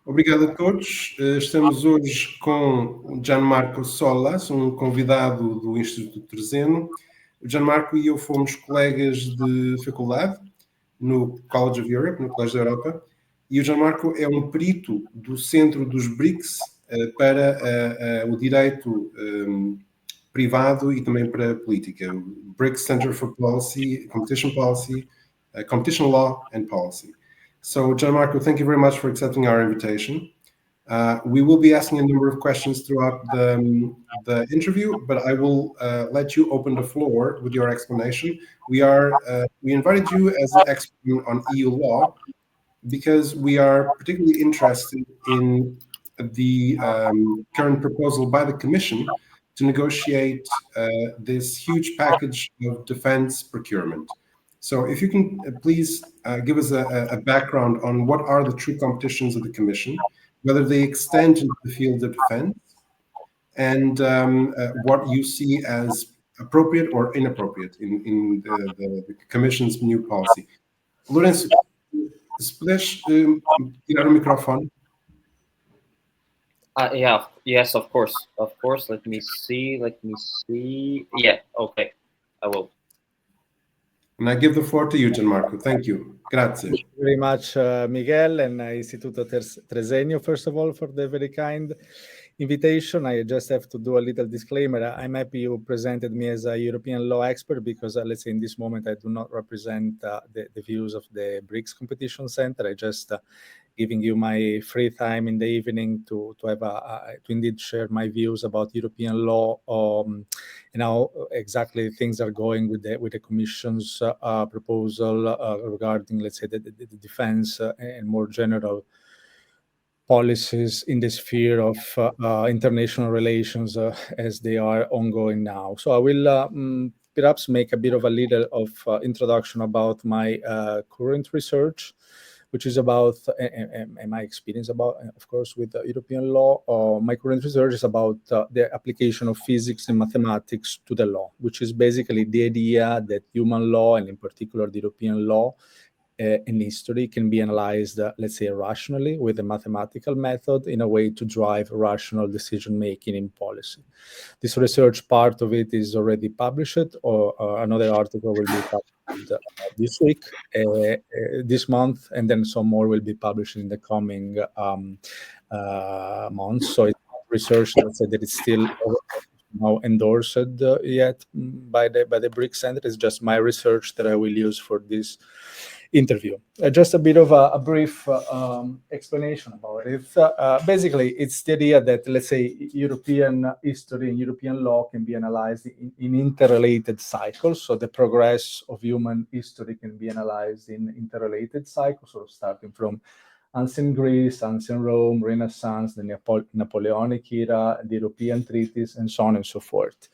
Obrigado a todos. Estamos hoje com o Gian Marco Solas, convidado do Instituto Trezeno. O Gian Marco e eu fomos colegas de faculdade no College of Europe, no Colégio da Europa, e o Gian Marco é perito do Centro dos BRICS para o direito privado e também para a política. O BRICS Center for Competition Law and Policy. So, Gian Marco, thank you very much for accepting our invitation. We will be asking a number of questions throughout the interview, but I will let you open the floor with your explanation. We invited you as an expert on EU law because we are particularly interested in the current proposal by the Commission to negotiate this huge package of defense procurement. So if you can please give us a background on what are the true competitions of the Commission, whether they extend into the field of defense, and what you see as appropriate or inappropriate in the Commission's new policy. Lourenço, se puderes tirar o microfone. Yes, of course. Let me see. Yeah, okay, I will. And I give the floor to you, Gian Marco. Thank you. Grazie. Thank you very much, Miguel and Istituto Trezeno, first of all, for the very kind invitation. I just have to do a little disclaimer. I'm happy you presented me as a European law expert because, let's say, in this moment, I do not represent the views of the BRICS Competition Center. I just giving you my free time in the evening to indeed share my views about European law and how exactly things are going with the Commission's proposal regarding, let's say, the defense and more general policies in the sphere of international relations as they are ongoing now. So I will perhaps make a bit of a little of introduction about my current research, which is about my experience about, of course, with European law. My current research is about the application of physics and mathematics to the law, which is basically the idea that human law, and in particular the European law, in history can be analyzed, let's say, rationally with a mathematical method in a way to drive rational decision-making in policy. This research part of it is already published, or another article will be published this week, this month, and then some more will be published in the coming months. So it's research, let's say, that is still now endorsed yet by the BRICS Center. It's just my research that I will use for this interview. Just a bit of a brief explanation about it. Basically, it's the idea that, let's say, European history and European law can be analyzed in interrelated cycles. So the progress of human history can be analyzed in interrelated cycles, sort of starting from ancient Greece, ancient Rome, Renaissance, the Napoleonic era, the European treaties, and so on and so forth.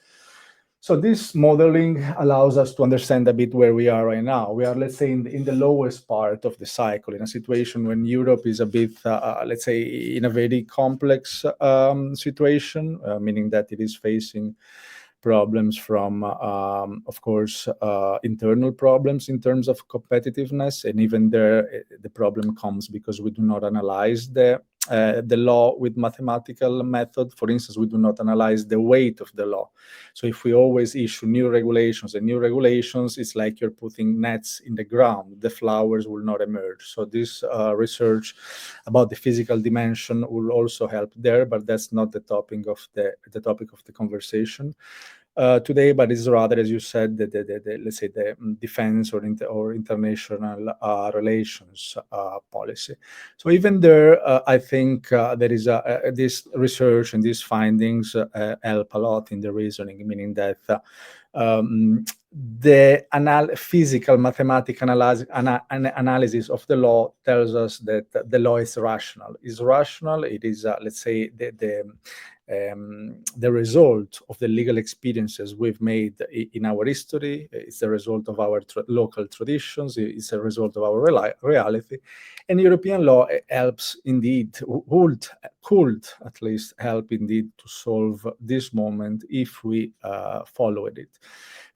So this modeling allows us to understand a bit where we are right now. We are, let's say, in the lowest part of the cycle, in a situation when Europe is a bit, let's say, in a very complex situation, meaning that it is facing problems from, of course, internal problems in terms of competitiveness. And even there, the problem comes because we do not analyze the law with mathematical method. For instance, we do not analyze the weight of the law. So if we always issue new regulations, it's like you're putting nets in the ground. The flowers will not emerge. So this research about the physical dimension will also help there, but that's not the topic of the conversation today, but it's rather, as you said, let's say the defense or international relations policy. So even there, I think there is this research and these findings help a lot in the reasoning, meaning that the physical mathematical analysis of the law tells us that the law is rational. It is, let's say, the result of the legal experiences we've made in our history. It's the result of our local traditions. It's a result of our reality. And European law helps indeed, could at least help indeed to solve this moment if we followed it.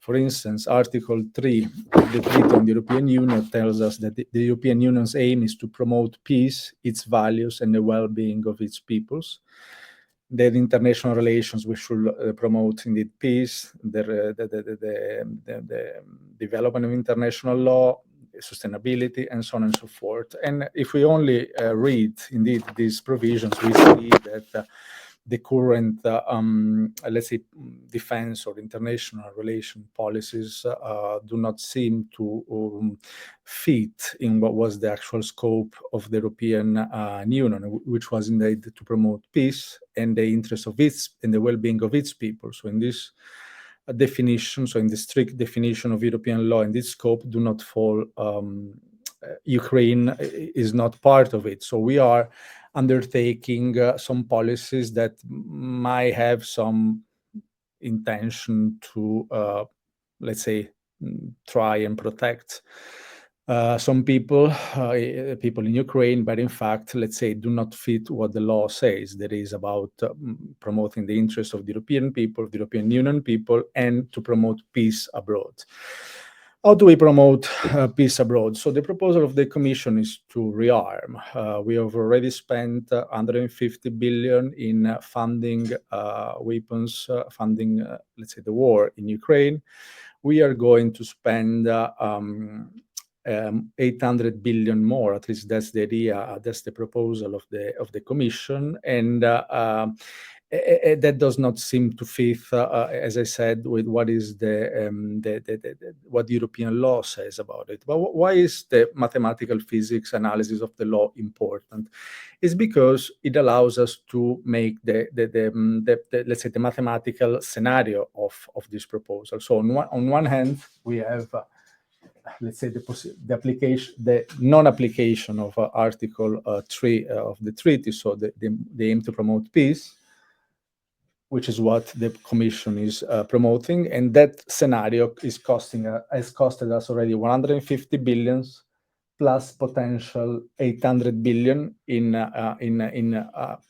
For instance, Article 3 of the Treaty on the European Union tells us that the European Union's aim is to promote peace, its values, and the well-being of its peoples. That international relations, we should promote indeed peace, the development of international law, sustainability, and so on and so forth. And if we only read indeed these provisions, we see that the current, let's say, defense or international relation policies do not seem to fit in what was the actual scope of the European Union, which was indeed to promote peace and the interests of its and the well-being of its people. So in this definition, so in the strict definition of European law and its scope, do not fall. Ukraine is not part of it. So we are undertaking some policies that might have some intention to, let's say, try and protect some people in Ukraine, but in fact, let's say, do not fit what the law says. That is about promoting the interests of the European people, the European Union people, and to promote peace abroad. How do we promote peace abroad? So the proposal of the Commission is to REARM. We have already spent 150 billion in funding weapons, funding, let's say, the war in Ukraine. We are going to spend 800 billion more. At least that's the idea. That's the proposal of the Commission, and that does not seem to fit, as I said, with what is what the European law says about it. But why is the mathematical physics analysis of the law important? It's because it allows us to make let's say, the mathematical scenario of this proposal. So on one hand, we have let's say the non-application of Article 3 of the treaty, so the aim to promote peace, which is what the Commission is promoting, and that scenario has costed us already 150 billion plus potential 800 billion in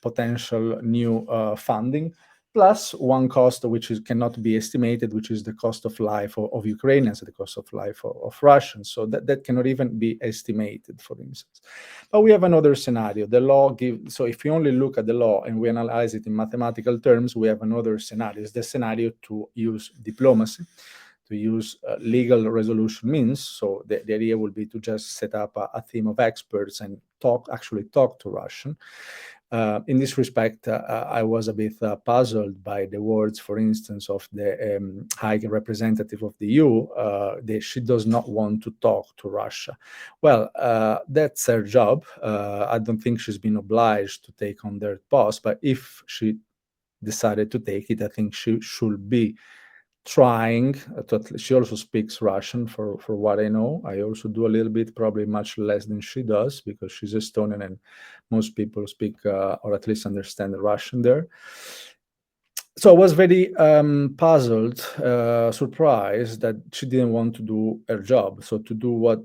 potential new funding, plus one cost which cannot be estimated, which is the cost of life of Ukrainians, the cost of life of Russians. So that cannot even be estimated, for instance. But we have another scenario. The law gives, so if you only look at the law and we analyze it in mathematical terms, we have another scenario. It's the scenario to use diplomacy, to use legal resolution means. So the idea would be to just set up a team of experts and actually talk to Russian. In this respect, I was a bit puzzled by the words, for instance, of the High Representative of the EU, that she does not want to talk to Russia. Well, that's her job. I don't think she's been obliged to take on that post, but if she decided to take it, I think she should be trying to. She also speaks Russian, for what I know. I also do a little bit, probably much less than she does, because she's Estonian and most people speak or at least understand Russian there. So I was very puzzled, surprised that she didn't want to do her job, so to do what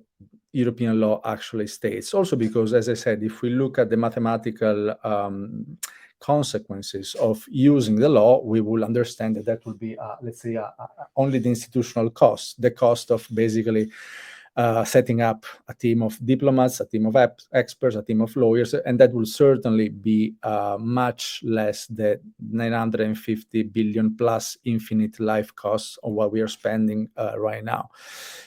European law actually states. Also because, as I said, if we look at the mathematical consequences of using the law, we will understand that will be, let's say, only the institutional cost, the cost of basically setting up a team of diplomats, a team of experts, a team of lawyers, and that will certainly be much less than 950 billion plus infinite life costs of what we are spending right now.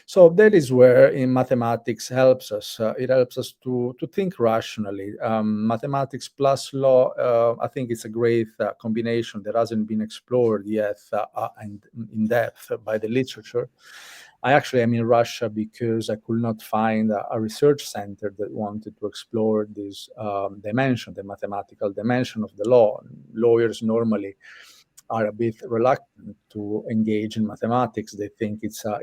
So that is where in mathematics helps us. It helps us to think rationally. Mathematics plus law, I think it's a great combination that hasn't been explored yet and in depth by the literature. I actually am in Russia because I could not find a research center that wanted to explore this dimension, the mathematical dimension of the law. Lawyers normally are a bit reluctant to engage in mathematics. They think it's a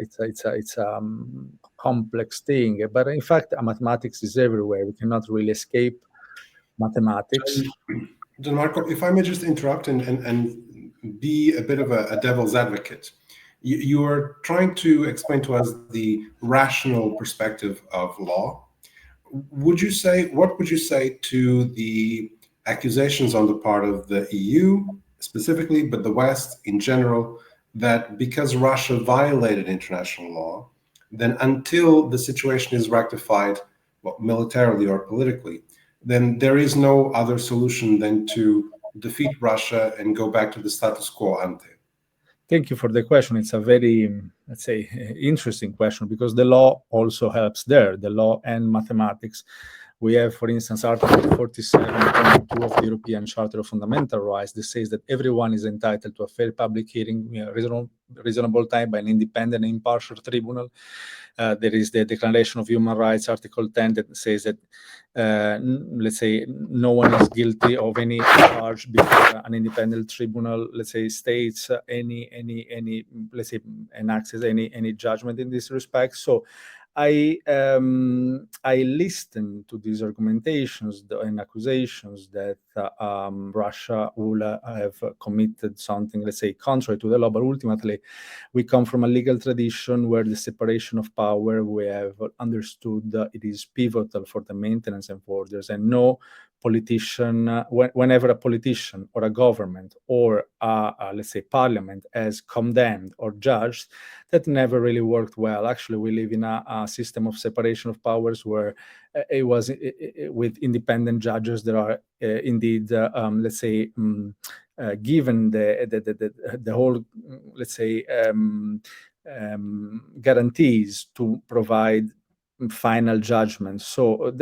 complex thing, but in fact, mathematics is everywhere. We cannot really escape mathematics. Gian Marco, if I may just interrupt and be a bit of a devil's advocate. You are trying to explain to us the rational perspective of law. What would you say to the accusations on the part of the EU specifically, but the West in general, that because Russia violated international law, then until the situation is rectified, well, militarily or politically, then there is no other solution than to defeat Russia and go back to the status quo ante. Thank you for the question. It's a very, let's say, interesting question, because the law also helps there, the law and mathematics. We have, for instance, Article 47.2 of the European Charter of Fundamental Rights that says that everyone is entitled to a fair public hearing, reasonable time by an independent and impartial tribunal. There is the Declaration of Human Rights, Article 10, that says that, let's say, no one is guilty of any charge before an independent tribunal, let's say, states any, let's say, enacts any judgment in this respect. So I listen to these argumentations and accusations that Russia will have committed something, let's say, contrary to the law, but ultimately we come from a legal tradition where the separation of power, we have understood it is pivotal for the maintenance of borders, and no politician, whenever a politician or a government or let's say parliament has condemned or judged, that never really worked well. Actually, we live in a system of separation of powers where it was with independent judges that are indeed, let's say, given the whole, let's say, guarantees to provide final judgment. So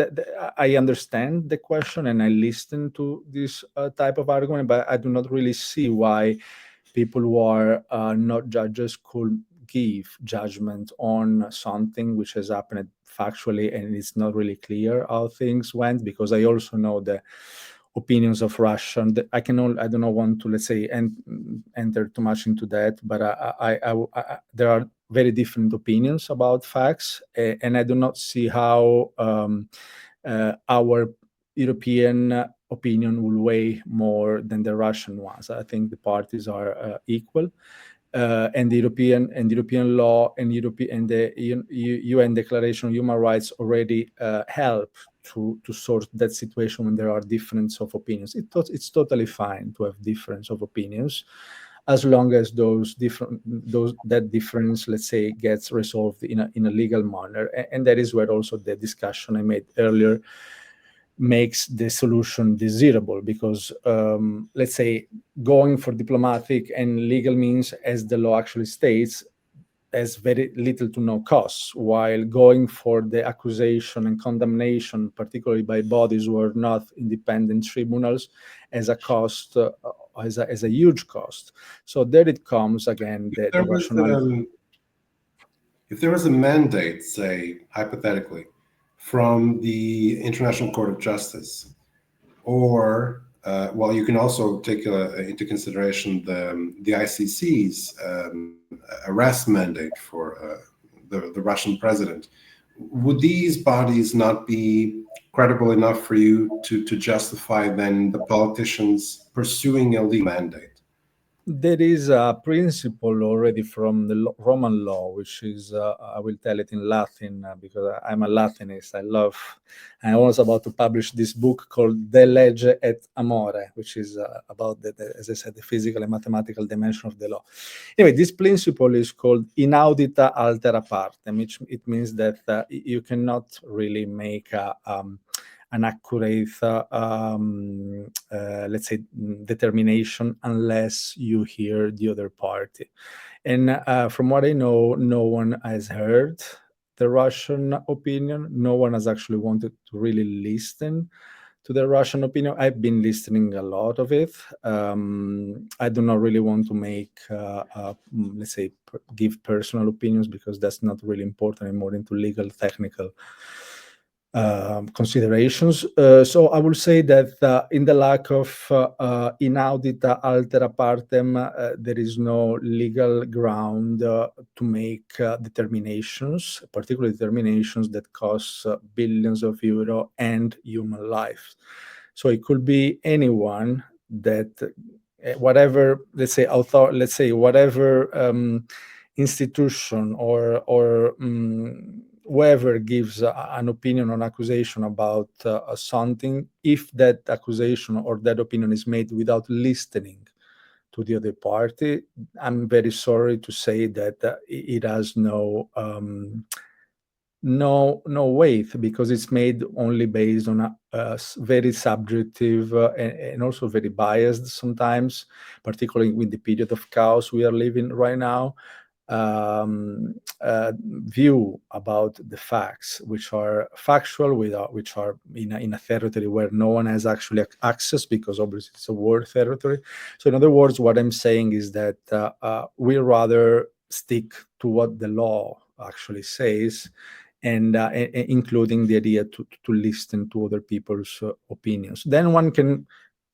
I understand the question and I listen to this type of argument, but I do not really see why people who are not judges could give judgment on something which has happened factually and it's not really clear how things went, because I also know the opinions of Russia. I do not want to, let's say, enter too much into that, but there are very different opinions about facts, and I do not see how our European opinion will weigh more than the Russian ones. I think the parties are equal, and the European law and the UN Declaration on Human Rights already help to sort that situation when there are difference of opinions. It's totally fine to have difference of opinions, as long as that difference, let's say, gets resolved in a legal manner. And that is where also the discussion I made earlier makes the solution desirable, because let's say going for diplomatic and legal means, as the law actually states, has very little to no costs, while going for the accusation and condemnation, particularly by bodies who are not independent tribunals, as a cost, as a huge cost. So there it comes again. If there was a mandate, say, hypothetically, from the International Court of Justice, or well, you can also take into consideration the ICC's arrest mandate for the Russian president. Would these bodies not be credible enough for you to justify then the politicians pursuing a legal mandate? There is a principle already from the Roman law, which is, I will tell it in Latin because I'm a Latinist. I was about to publish this book called De Legge et Amore, which is about, as I said, the physical and mathematical dimension of the law. Anyway, this principle is called inaudita altera partem, which it means that you cannot really make an accurate, let's say, determination unless you hear the other party. And from what I know, no one has heard the Russian opinion. No one has actually wanted to really listen to the Russian opinion. I've been listening a lot of it. I do not really want to make, let's say, give personal opinions, because that's not really important anymore into legal, technical considerations. So I will say that in the lack of inaudita altera partem, there is no legal ground to make determinations, particularly determinations that cost billions of euro and human lives. So it could be anyone that, whatever, let's say, whatever institution or whoever gives an opinion or an accusation about something, if that accusation or that opinion is made without listening to the other party. I'm very sorry to say that it has no weight, because it's made only based on a very subjective and also very biased sometimes, particularly with the period of chaos we are living right now, view about the facts, which are factual, which are in a territory where no one has actually access, because obviously it's a war territory. So in other words, what I'm saying is that we rather stick to what the law actually says, and including the idea to listen to other people's opinions. Then one can.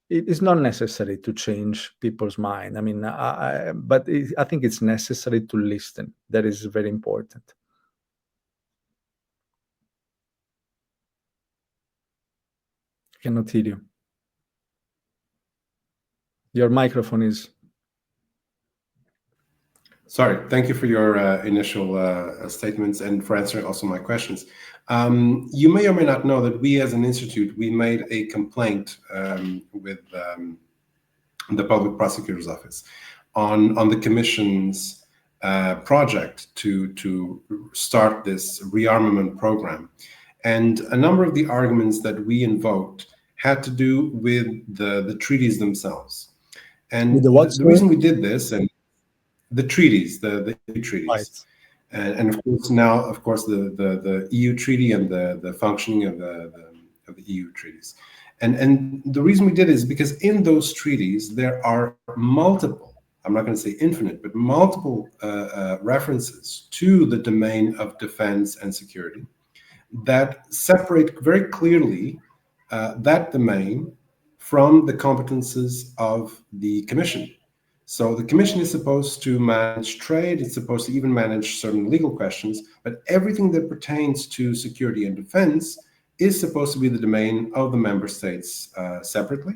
It is not necessary to change people's mind. I mean, but I think it's necessary to listen. That is very important. I cannot hear you. Your microphone is. Sorry, thank you for your initial statements and for answering also my questions. You may or may not know that we as an institute, we made a complaint with the Public Prosecutor's Office on the Commission's project to start this rearmament program. And a number of the arguments that we invoked had to do with the treaties themselves. And the reason we did this, and the treaties, the EU treaties, right. And of course now, of course, the EU treaty and the functioning of the EU treaties, and the reason we did is because in those treaties there are multiple, I'm not going to say infinite, but multiple references to the domain of defense and security that separate very clearly that domain from the competences of the Commission. So the Commission is supposed to manage trade, it's supposed to even manage certain legal questions, but everything that pertains to security and defense is supposed to be the domain of the member states separately.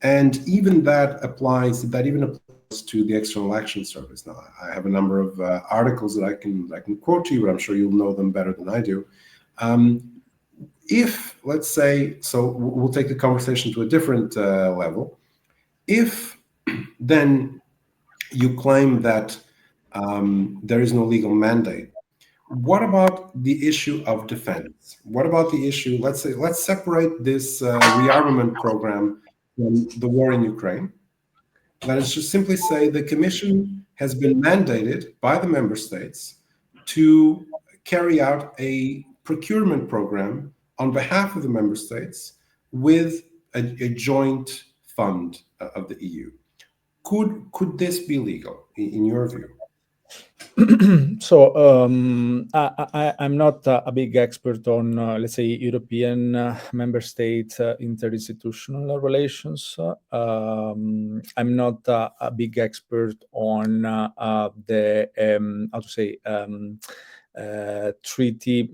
And even that applies to the External Action Service. Now, I have a number of articles that I can quote to you, but I'm sure you'll know them better than I do. If, let's say, so we'll take the conversation to a different level. If then you claim that there is no legal mandate, what about the issue of defense? What about the issue, let's separate this rearmament program from the war in Ukraine. Let us just simply say the Commission has been mandated by the member states to carry out a procurement program on behalf of the member states with a joint fund of the EU. Could this be legal in your view? So I'm not a big expert on, let's say, European member state interinstitutional relations. I'm not a big expert on the how to say treaty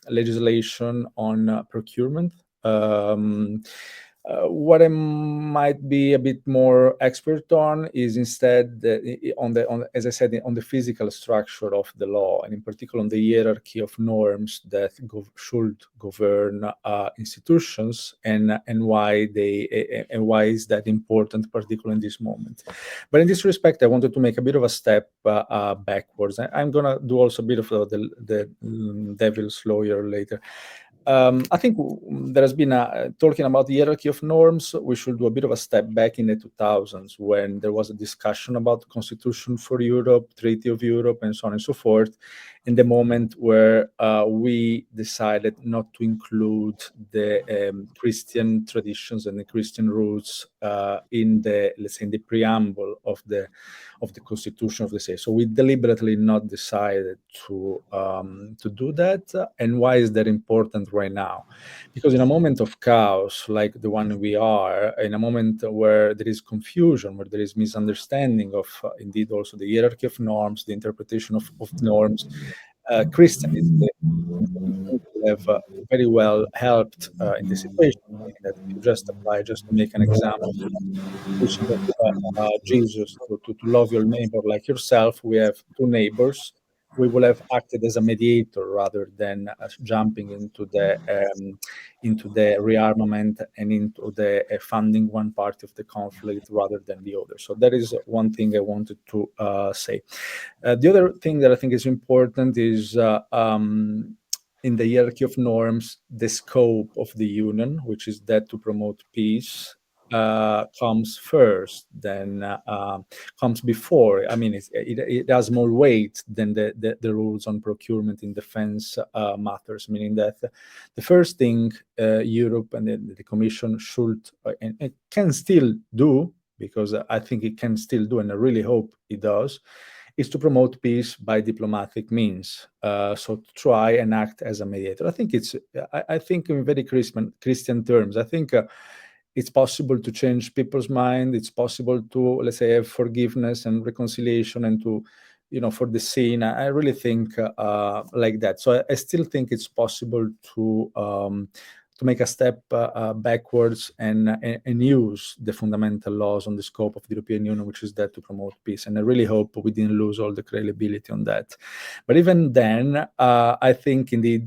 legislation on procurement. What I might be a bit more expert on is instead as I said, on the physical structure of the law, and in particular on the hierarchy of norms that should govern institutions, and why is that important, particularly in this moment. But in this respect, I wanted to make a bit of a step backwards. I'm gonna do also a bit of the devil's lawyer later. I think there has been talking about the hierarchy of norms. We should do a bit of a step back in the 2000s when there was a discussion about the Constitution for Europe, Treaty of Europe, and so on and so forth. In the moment where we decided not to include the Christian traditions and the Christian roots in the, let's say, in the preamble of the Constitution of the state. So we deliberately not decided to do that. And why is that important right now? Because in a moment of chaos like the one we are, in a moment where there is confusion, where there is misunderstanding of indeed also the hierarchy of norms, the interpretation of norms, Christianism have very well helped in this situation. That if you just apply, just to make an example, teaching of Jesus to love your neighbor like yourself, we have two neighbors we will have acted as a mediator rather than jumping into the rearmament and into the funding one part of the conflict rather than the other. So that is one thing I wanted to say. The other thing that I think is important is in the hierarchy of norms, the scope of the union, which is that to promote peace, comes first, then comes before. I mean, it has more weight than the rules on procurement in defense matters, meaning that the first thing Europe and the Commission should and can still do, because I think it can still do, and I really hope it does, is to promote peace by diplomatic means. So to try and act as a mediator. I think I think in very Christian terms, I think it's possible to change people's mind. It's possible to, let's say, have forgiveness and reconciliation and to, for the scene. I really think like that. So I still think it's possible to make a step backwards and use the fundamental laws on the scope of the European Union, which is that to promote peace. And I really hope we didn't lose all the credibility on that. But even then, I think indeed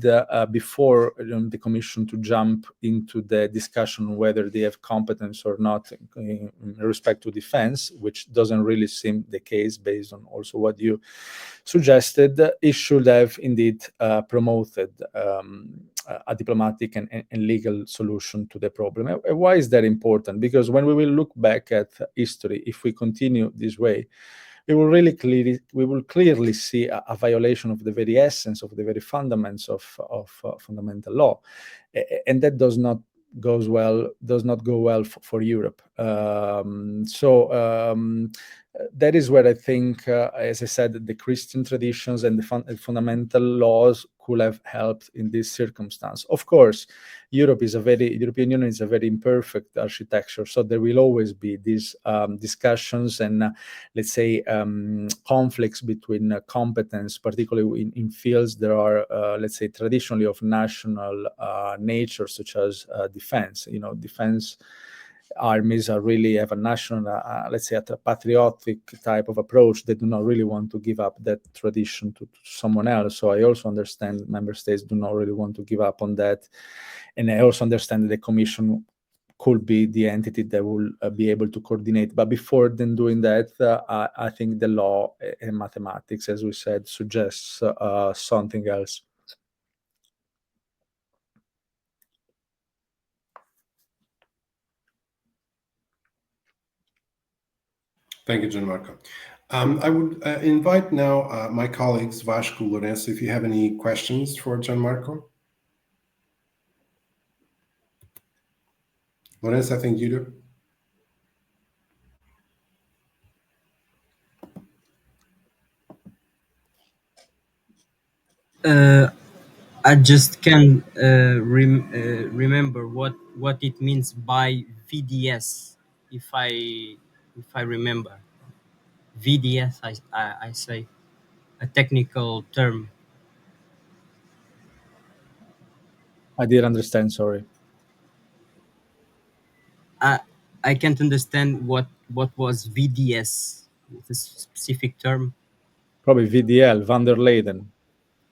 before the Commission to jump into the discussion whether they have competence or not in respect to defense, which doesn't really seem the case based on also what you suggested, it should have indeed promoted a diplomatic and legal solution to the problem. And why is that important? Because when we will look back at history, if we continue this way, we will clearly see a violation of the very essence of the very fundamentals of fundamental law, and that does not go well for Europe. That is where I think, as I said, the Christian traditions and the fundamental laws could have helped in this circumstance. Of course, the European Union is a very imperfect architecture, so there will always be these discussions and, let's say, conflicts between competence, particularly in fields that are, let's say, traditionally of national nature, such as defense. Defense armies really have a national, let's say, a patriotic type of approach. They do not really want to give up that tradition to someone else. So I also understand member states do not really want to give up on that. And I also understand that the Commission could be the entity that will be able to coordinate. But before then doing that, I think the law and mathematics, as we said, suggests something else. Thank you, Gian Marco. I would invite now my colleagues, Vasco, Lourenço, if you have any questions for Gian Marco. Lourenço, I think you do. I just can't remember what it means by VDS. If I remember, VDS, I say a technical term. I didn't understand. Sorry. I can't understand what was VDS. It's a specific term. Probably VDL, van der Leyden.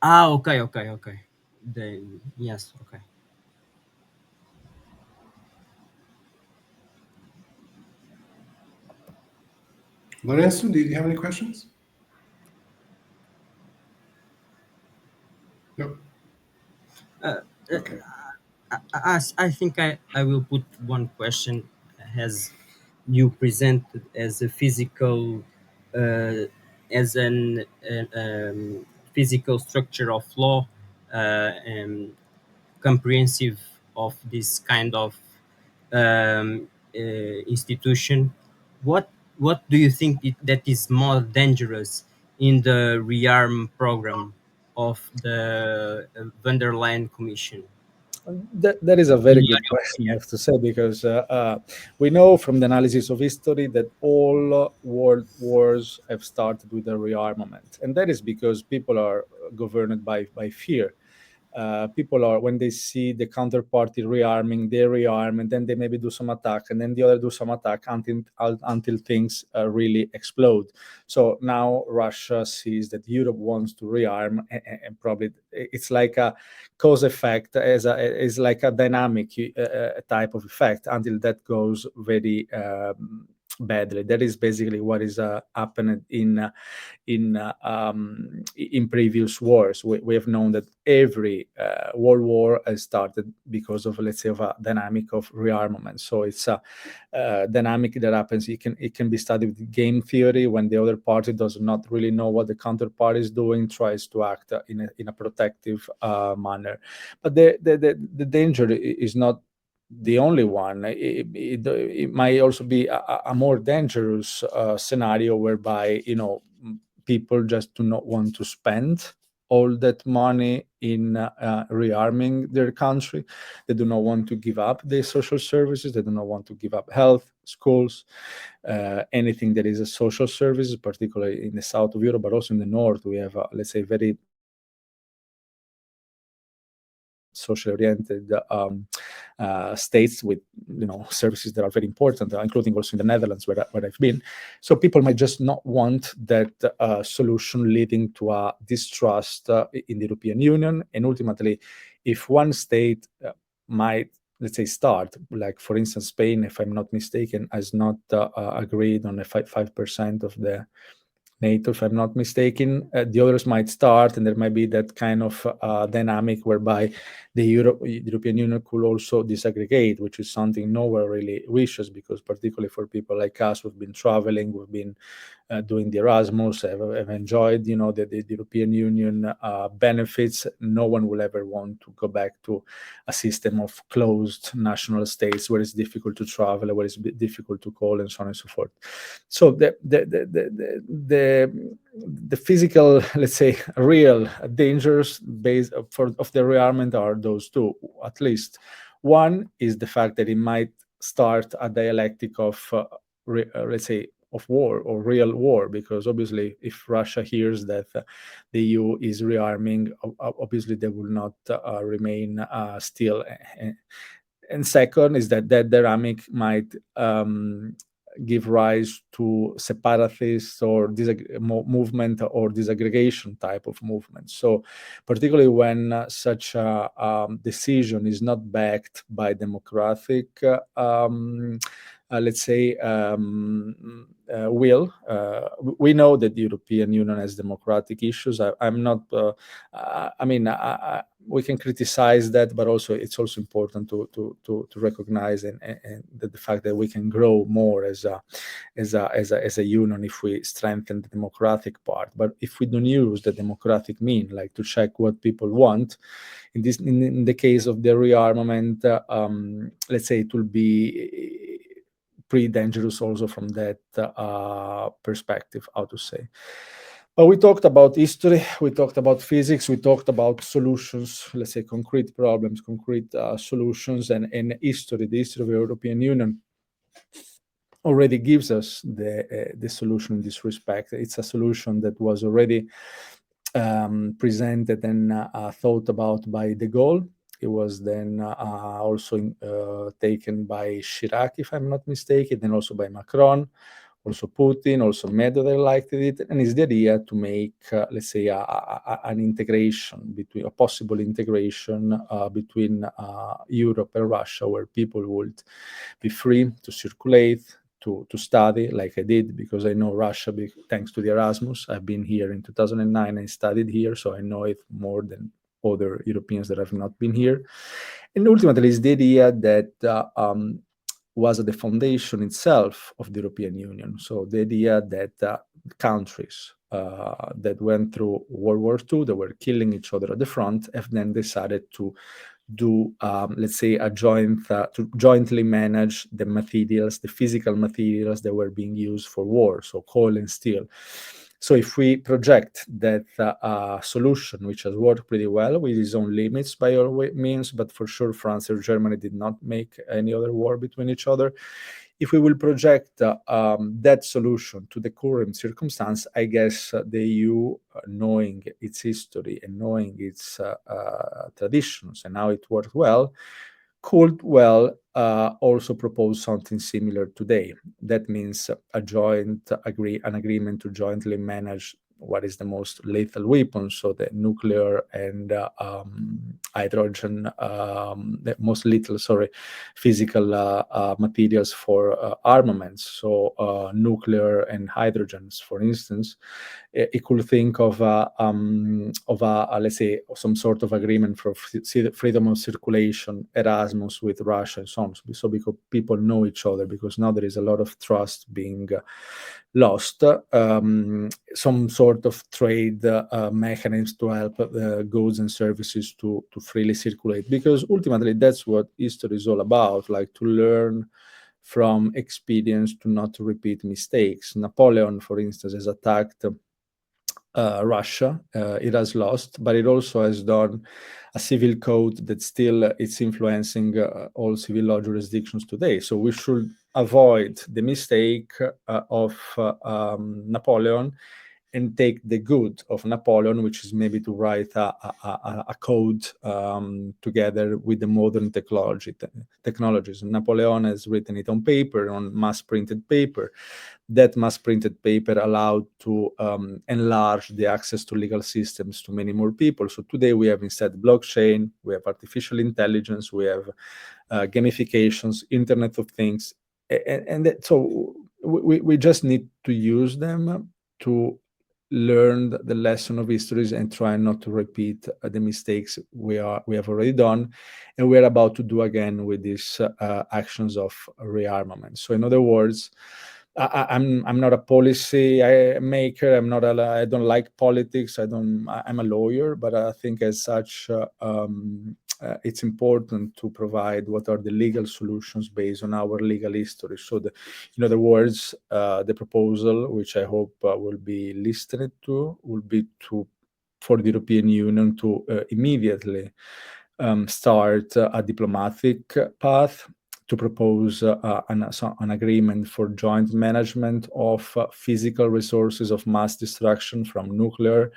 Okay. Yes, okay. Lourenço, do you have any questions? No. Okay. I think I will put one question as you presented as a physical, as an physical structure of law, and comprehensive of this kind of institution. What do you think that is more dangerous in the REARM program of the von der Leyen Commission? That is a very good question, I have to say, because we know from the analysis of history that all world wars have started with a rearmament. And that is because people are governed by fear. people are, when they see the counterparty rearming, they rearm, and then they maybe do some attack, and then the other do some attack until things really explode. So now Russia sees that Europe wants to rearm, and probably it's like a cause effect, is like a dynamic type of effect until that goes very badly. That is basically what is happened in previous wars. We have known that every world war has started because of, let's say, of a dynamic of rearmament. So it's a dynamic that happens. It can be studied with game theory, when the other party does not really know what the counterpart is doing, tries to act in a protective manner. But the danger is not the only one. It might also be a more dangerous scenario whereby, people just do not want to spend all that money in rearming their country. They do not want to give up their social services. They do not want to give up health, schools, anything that is a social service, particularly in the south of Europe, but also in the north. We have, let's say, very socially oriented states with services that are very important, including also in the Netherlands where I've been. So people might just not want that solution, leading to a distrust in the European Union. And ultimately, if one state might, let's say, start, like for instance Spain, if I'm not mistaken, has not agreed on the 5% of the NATO, if I'm not mistaken, the others might start, and there might be that kind of dynamic whereby the European Union could also disaggregate, which is something nowhere really wishes, because particularly for people like us, we've been traveling, we've been doing the Erasmus, have enjoyed, the European Union benefits. No one will ever want to go back to a system of closed national states where it's difficult to travel, where it's difficult to call, and so on and so forth. So the physical, let's say, real dangers of the rearmament are those two, at least. One is the fact that it might start a dialectic of, let's say, of war or real war, because obviously if Russia hears that the EU is rearming, obviously they will not remain still. And second is that dynamic might give rise to separatist or movement or disaggregation type of movement. So particularly when such a decision is not backed by democratic let's say, will. We know that the European Union has democratic issues. I'm not, we can criticize that, but also it's also important to recognize and the fact that we can grow more as a union if we strengthen the democratic part. But if we don't use the democratic mean, like to check what people want, in the case of the rearmament, let's say it will be pretty dangerous also from that perspective, how to say. But we talked about history, we talked about physics, we talked about solutions, let's say concrete problems, concrete solutions, and history. The history of the European Union already gives us the solution in this respect. It's a solution that was already presented and thought about by de Gaulle. It was then also taken by Chirac, if I'm not mistaken, and also by Macron, also Putin, also Medvedev liked it, and it's the idea to make, let's say, an integration between a possible integration between Europe and Russia, where people would be free to circulate, to study, like I did, because I know Russia thanks to the Erasmus. I've been here in 2009 and studied here, so I know it more than other Europeans that have not been here. And ultimately, it's the idea that was at the foundation itself of the European Union. So the idea that countries that went through World War II, that were killing each other at the front, have then decided to do, let's say, to jointly manage the materials, the physical materials that were being used for war, so coal and steel. So if we project that solution, which has worked pretty well with its own limits by all means, but for sure France or Germany did not make any other war between each other. If we will project that solution to the current circumstance, I guess the EU, knowing its history and knowing its traditions and how it worked well, could well also propose something similar today. That means an agreement to jointly manage what is the most lethal weapon, so the nuclear and hydrogen, the most lethal, physical materials for armaments, so nuclear and hydrogens, for instance. It could think of let's say, some sort of agreement for freedom of circulation, Erasmus with Russia and so on. So because people know each other, because now there is a lot of trust being lost, some sort of trade mechanisms to help goods and services to freely circulate, because ultimately that's what history is all about, like to learn from experience, to not repeat mistakes. Napoleon, for instance, has attacked Russia. It has lost, but it also has done a civil code that still it's influencing all civil law jurisdictions today. So we should avoid the mistake of Napoleon and take the good of Napoleon, which is maybe to write a code together with the modern technologies. Napoleon has written it on paper, on mass-printed paper. That mass-printed paper allowed to enlarge the access to legal systems to many more people. So today we have instead blockchain, we have artificial intelligence, we have gamifications, Internet of Things, so we just need to use them to learn the lesson of histories and try not to repeat the mistakes we have already done and we're about to do again with these actions of rearmament. So in other words, I'm not a policy maker. I don't like politics. I'm a lawyer, but I think as such, it's important to provide what are the legal solutions based on our legal history. So, in other words, the proposal, which I hope will be listened to, will be for the European Union to immediately start a diplomatic path, to propose an agreement for joint management of physical resources of mass destruction from nuclear,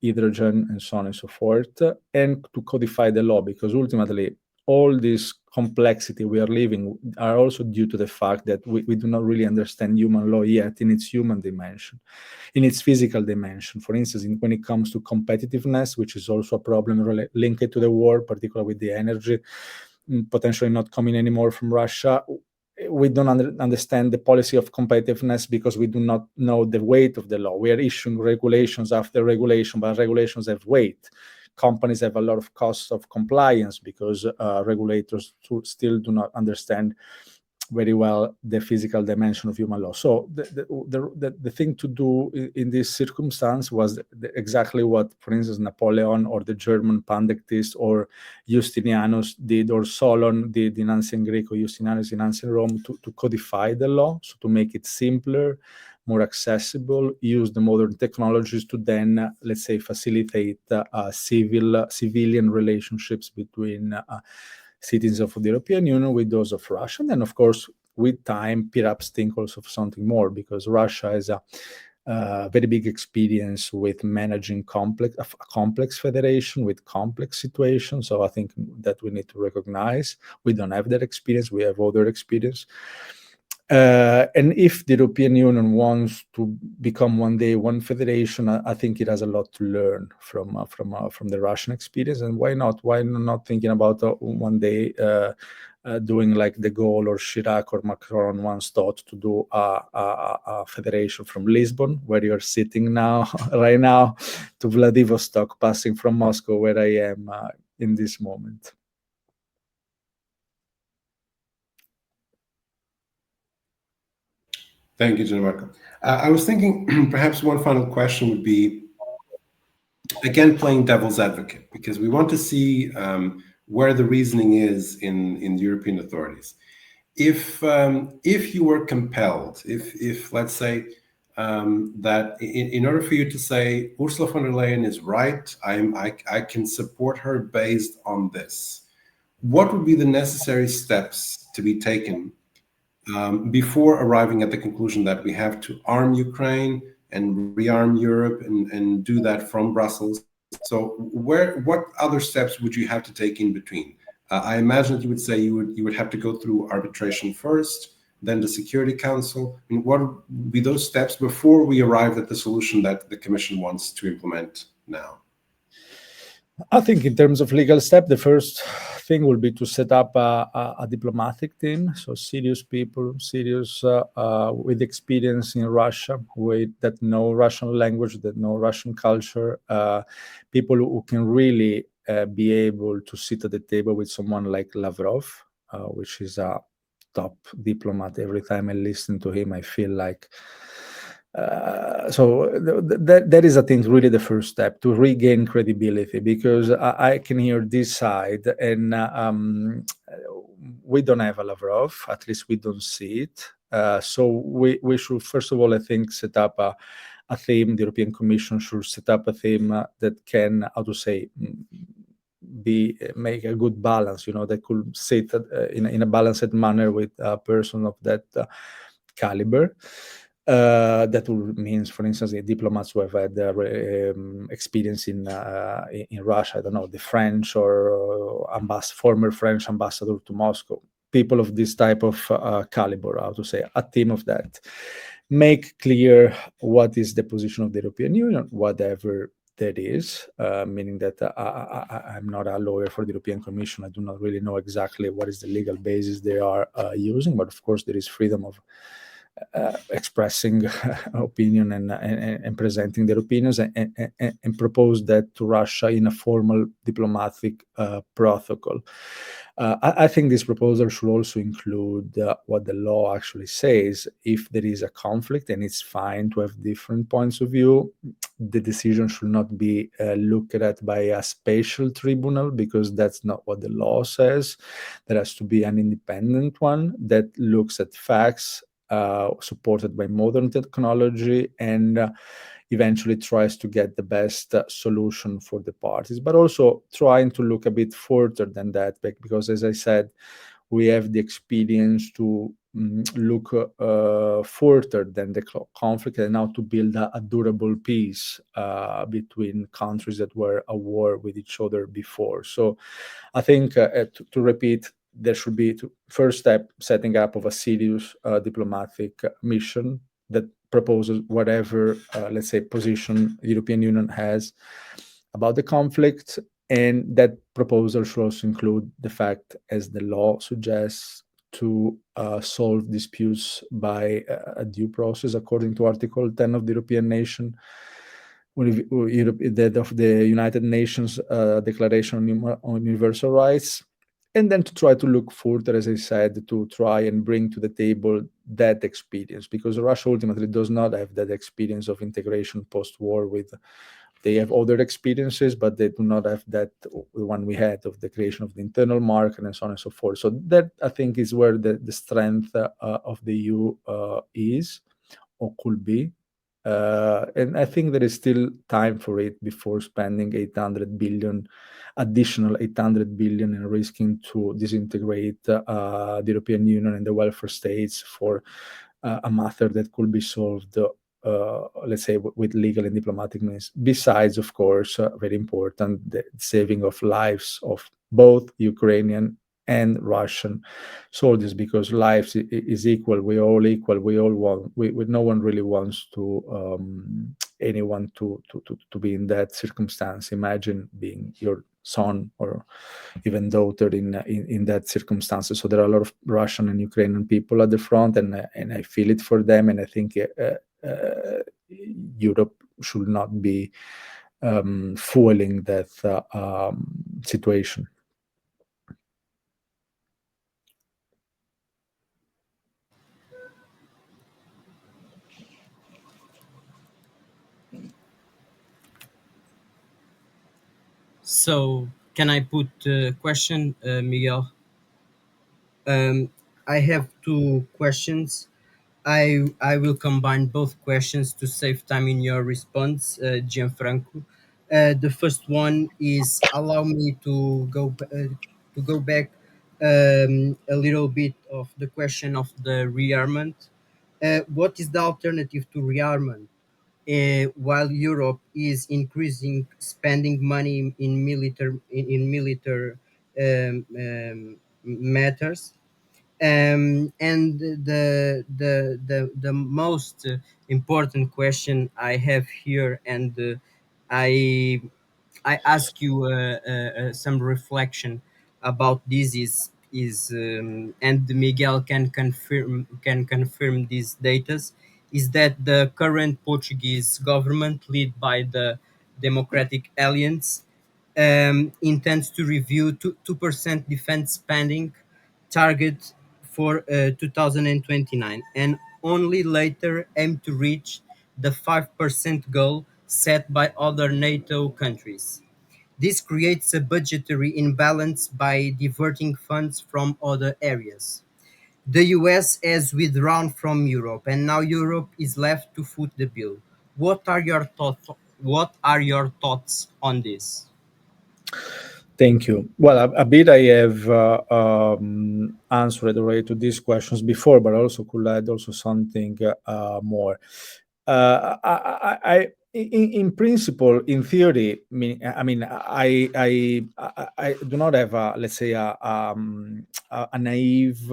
hydrogen, and so on and so forth, and to codify the law, because ultimately all this complexity we are living are also due to the fact that we do not really understand human law yet in its human dimension, in its physical dimension. For instance, when it comes to competitiveness, which is also a problem linked to the war, particularly with the energy potentially not coming anymore from Russia, we don't understand the policy of competitiveness because we do not know the weight of the law. We are issuing regulations after regulation, but regulations have weight. Companies have a lot of costs of compliance because regulators still do not understand very well the physical dimension of human law. So the thing to do in this circumstance was exactly what, for instance, Napoleon or the German Pandectists or Justinianus did, or Solon did in ancient Greek, or Justinianus in ancient Rome, to codify the law, so to make it simpler, more accessible, use the modern technologies to then, let's say, facilitate civilian relationships between citizens of the European Union with those of Russia. And then, of course, with time, perhaps think also of something more, because Russia has a very big experience with managing a complex federation with complex situations. So I think that we need to recognize we don't have that experience. We have other experience. And if the European Union wants to become one day one federation, I think it has a lot to learn from the Russian experience. And why not? Why not thinking about one day doing like De Gaulle or Chirac or Macron once thought to do a federation from Lisbon, where you're sitting now, right now, to Vladivostok, passing from Moscow, where I am in this moment. Thank you, Gian Marco. I was thinking perhaps one final question would be, again, playing devil's advocate, because we want to see where the reasoning is in the European authorities. If you were compelled, if let's say that in order for you to say Ursula von der Leyen is right, I can support her based on this, what would be the necessary steps to be taken before arriving at the conclusion that we have to arm Ukraine and rearm Europe and do that from Brussels? So what other steps would you have to take in between? I imagine that you would say you would have to go through arbitration first, then the Security Council. I mean, what would be those steps before we arrive at the solution that the Commission wants to implement now? I think in terms of legal step, the first thing will be to set up a diplomatic team. So serious people, serious with experience in Russia, that know Russian language, that know Russian culture, people who can really be able to sit at the table with someone like Lavrov, which is a top diplomat. Every time I listen to him, I feel like so that is, I think, really the first step to regain credibility, because I can hear this side, and we don't have a Lavrov, at least we don't see it. So we should, first of all, I think, set up a theme. The European Commission should set up a theme that can, how to say, make a good balance, that could sit in a balanced manner with a person of that caliber. That will mean, for instance, the diplomats who have had experience in Russia, I don't know, the French or former French ambassador to Moscow, people of this type of caliber, how to say, a team of that. Make clear what is the position of the European Union, whatever that is, meaning that I'm not a lawyer for the European Commission. I do not really know exactly what is the legal basis they are using, but of course there is freedom of expressing opinion and presenting their opinions and propose that to Russia in a formal diplomatic protocol. I think this proposal should also include what the law actually says. If there is a conflict, and it's fine to have different points of view, the decision should not be looked at by a special tribunal, because that's not what the law says. There has to be an independent one that looks at facts, supported by modern technology, and eventually tries to get the best solution for the parties, but also trying to look a bit further than that, because, as I said, we have the experience to look further than the conflict, and now to build a durable peace between countries that were at war with each other before. So I think, to repeat, there should be, first step, setting up of a serious diplomatic mission that proposes whatever, let's say, position the European Union has about the conflict. And that proposal should also include the fact, as the law suggests, to solve disputes by a due process according to Article 10 of the European Nation, of the United Nations Declaration on Universal Rights. And then to try to look further, as I said, to try and bring to the table that experience, because Russia ultimately does not have that experience of integration post-war. They have other experiences, but they do not have that one we had of the creation of the internal market and so on and so forth. So that, I think, is where the strength of the EU is, or could be. And I think there is still time for it before spending additional 800 billion and risking to disintegrate the European Union and the welfare states for a matter that could be solved, let's say, with legal and diplomatic means. Besides, of course, very important, the saving of lives of both Ukrainian and Russian soldiers, because lives is equal. We're all equal. We all want. No one really wants anyone to be in that circumstance. Imagine being your son or even daughter in that circumstances. So there are a lot of Russian and Ukrainian people at the front, and I feel it for them. And I think Europe should not be fueling that situation. So, can I put a question, Miguel? I have two questions. I will combine both questions to save time in your response, Gianfranco. The first one is allow me to go back a little bit of the question of the rearmament. What is the alternative to rearmament? While Europe is increasing spending money in military matters, and the most important question I have here, and I I ask you some reflection about this and Miguel can confirm these datas, is that the current Portuguese government, led by the Democratic Alliance, intends to review 2% defense spending target for 2029, and only later aim to reach the 5% goal set by other NATO countries. This creates a budgetary imbalance by diverting funds from other areas. The US has withdrawn from Europe, and now Europe is left to foot the bill. What are your thoughts? What are your thoughts on this? Thank you. Well, a bit I have answered already to these questions before, but I also could add also something more. In principle, in theory, I do not have let's say a naive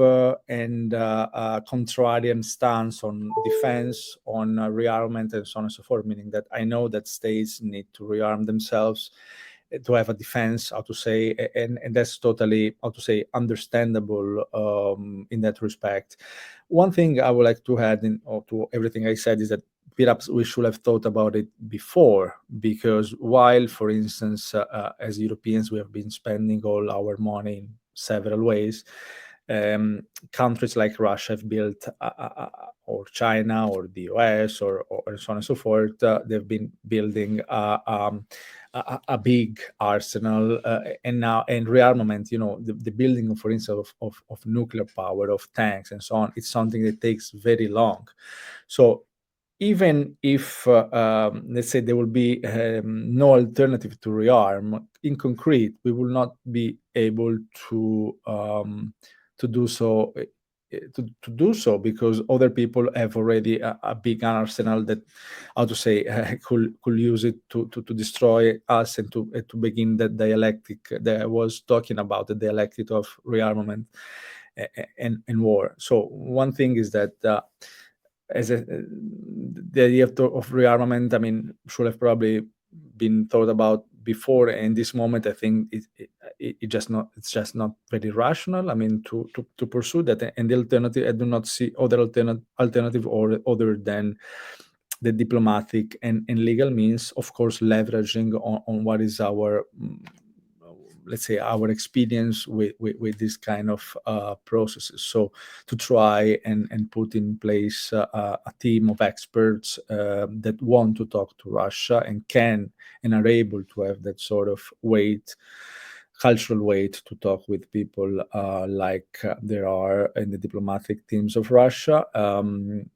and contrarian stance on defense, on rearmament, and so on and so forth. Meaning that I know that states need to rearm themselves to have a defense, how to say, and that's totally, how to say, understandable in that respect. One thing I would like to add to everything I said is that perhaps we should have thought about it before, because while, for instance, as Europeans, we have been spending all our money in several ways, countries like Russia have built, or China, or the US, or so on and so forth, they've been building a big arsenal, and rearmament, the building, for instance, of nuclear power, of tanks, and so on, it's something that takes very long. So even if, let's say, there will be no alternative to rearm, in concrete, we will not be able to do so. To do so, because other people have already a big arsenal that, how to say, could use it to destroy us, and to begin that dialectic that I was talking about, the dialectic of rearmament and war. So one thing is that the idea of rearmament, should have probably been thought about before. And in this moment, I think it's just not very rational. To pursue that. And the alternative, I do not see other alternative or other than the diplomatic and legal means. Of course, leveraging on what is our, let's say, our experience with this kind of processes. So to try and put in place a team of experts that want to talk to Russia and can and are able to have that sort of weight, cultural weight, to talk with people like there are in the diplomatic teams of Russia, and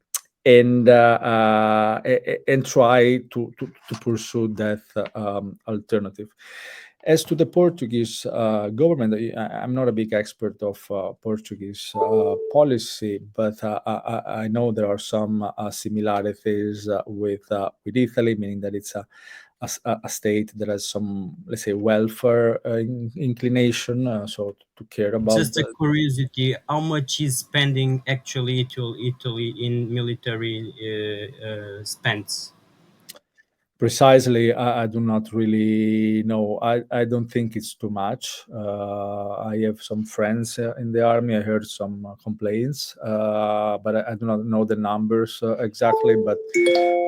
try to pursue that alternative. As to the Portuguese government, I'm not a big expert of Portuguese policy, but I know there are some similarities with Italy, meaning that it's a state that has some, let's say, welfare inclination, so to care about. Just a curiosity: how much is spending actually Italy in military spends? Precisely, I do not really know. I don't think it's too much. I have some friends in the army. I heard some complaints, but I do not know the numbers exactly. But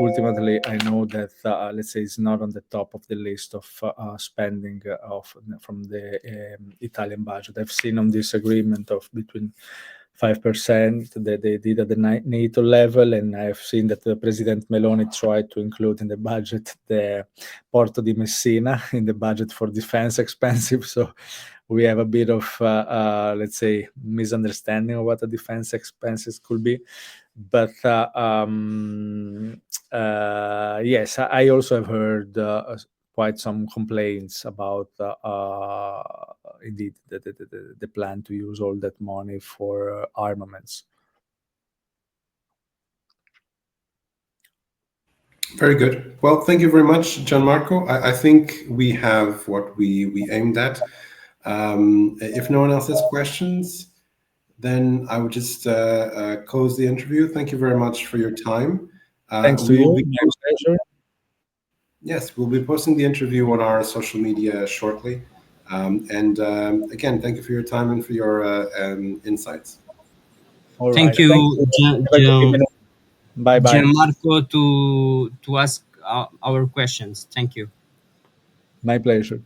ultimately, I know that, let's say, it's not on the top of the list of spending from the Italian budget. I've seen on this agreement of between 5% that they did at the NATO level, and I've seen that President Meloni tried to include in the budget the Porto di Messina in the budget for defense expensive. So we have a bit of, let's say, misunderstanding of what the defense expenses could be. But yes, I also have heard quite some complaints about indeed the plan to use all that money for armaments. Very good. Well, thank you very much, Gian Marco. I think we have what we aimed at. If no one else has questions, then I would just close the interview. Thank you very much for your time. Thanks to you. My pleasure. Yes, we'll be posting the interview on our social media shortly. And again, thank you for your time and for your insights. All Thank right. you, Bye-bye. Gian Marco, to ask our questions. Thank you. My pleasure.